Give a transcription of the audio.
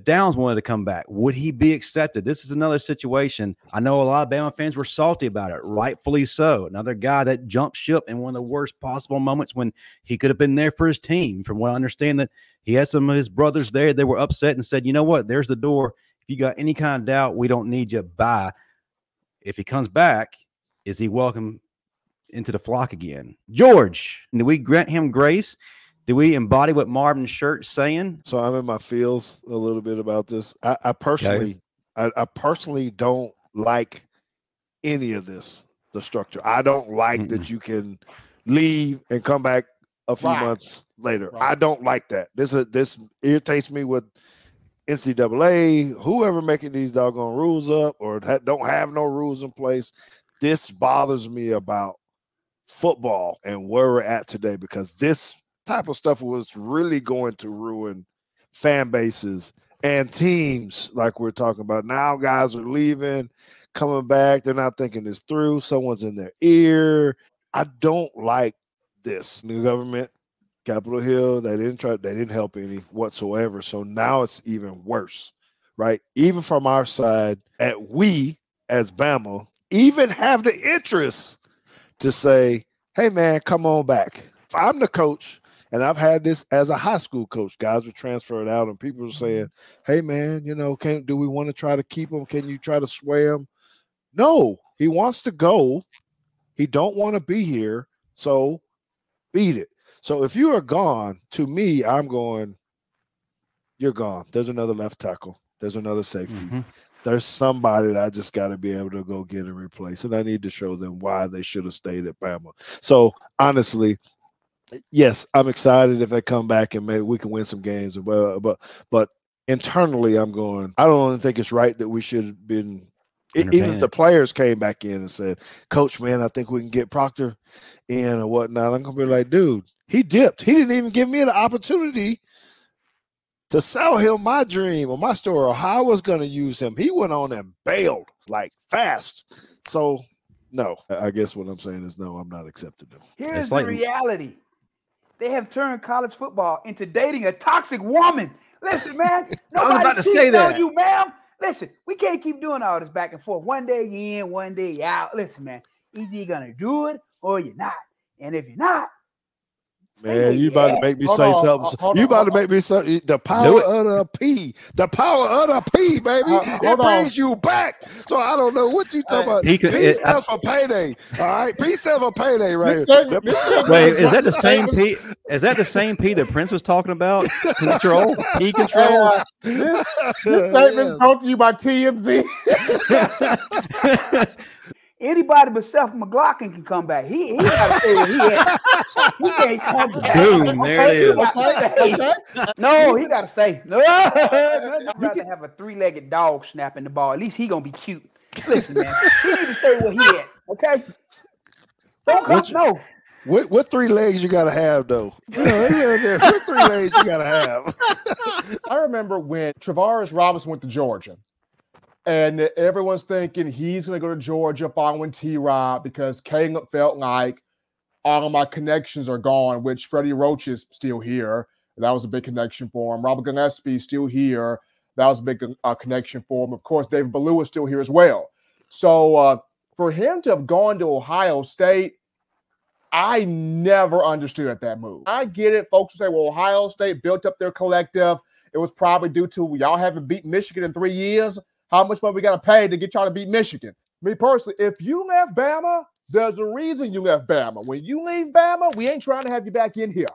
Downs wanted to come back, would he be accepted? This is another situation. I know a lot of Bama fans were salty about it, rightfully so. Another guy that jumped ship in one of the worst possible moments when he could have been there for his team. From what I understand, that he had some of his brothers there. They were upset and said, you know what, there's the door. If you got any kind of doubt, we don't need you. Bye. If he comes back, is he welcome into the flock again? George, do we grant him grace? Do we embody what Marvin's shirt saying? So I'm in my feels a little bit about this. I personally don't like any of this, the structure. I don't like that you can leave and come back a few months later. I don't like that. This irritates me with NCAA, whoever making these doggone rules up or don't have no rules in place. This bothers me about football and where we're at today, because this type of stuff was really going to ruin fan bases and teams like we're talking about. Now guys are leaving, coming back. They're not thinking this through. Someone's in their ear. I don't like this. New government, Capitol Hill, they didn't help any whatsoever. So now it's even worse, right? Even from our side, we as Bama even have the interest to say, hey man, come on back. If I'm the coach, and I've had this as a high school coach, guys were transferred out and people were saying, hey man, do we want to try to keep him? Can you try to sway him? No, he wants to go. He don't want to be here. So beat it. So if you are gone, to me, I'm going, you're gone. There's another left tackle. There's another safety. There's somebody that I just got to be able to go get and replace. And I need to show them why they should have stayed at Bama. So honestly, yes, I'm excited if they come back and maybe we can win some games. But internally, I'm going, I don't think it's right that we should have been, even if the players came back in and said, Coach, man, I think we can get Proctor in or whatnot. I'm going to be like, dude, he dipped. He didn't even give me the opportunity to sell him my dream or my story or how I was going to use him. He went on and bailed like fast. So, no, I guess what I'm saying is no, I'm not accepting them. Here's the reality. They have turned college football into dating a toxic woman. Listen, man. I was about to say that. You, ma'am. Listen, we can't keep doing all this back and forth. One day you in, one day you out. Listen, man. Either you're going to do it or you're not. And if you're not, man, you about to make me say something. You about to make me say the power of the P. The power of the P, baby. It brings you back. So I don't know what you talking about. P stands for payday. All right. P stands for payday right here. Wait, is that the same P? Is that the same P that Prince was talking about? Control? P control? This statement brought to you by TMZ. Anybody but Seth McLaughlin can come back. He got to stay where he at. He can't come back. Boom, there it is. No, he got to stay. No, I'd rather have a three-legged dog snapping the ball. At least he going to be cute. Listen, man, he need to stay where he at, okay? Don't come, no. What 3 legs you got to have, though? What 3 legs you got to have? I remember when Travaris Robinson went to Georgia. And everyone's thinking he's going to go to Georgia following T-Rob because Caleb felt like all of my connections are gone, which Freddie Roach is still here. That was a big connection for him. Robert Gillespie is still here. That was a big connection for him. Of course, David Ballou is still here as well. So for him to have gone to Ohio State, I never understood that move. I get it. Folks will say, well, Ohio State built up their collective. It was probably due to y'all haven't beaten Michigan in 3 years. How much money we got to pay to get y'all to beat Michigan? Me personally, if you left Bama, there's a reason you left Bama. When you leave Bama, we ain't trying to have you back in here.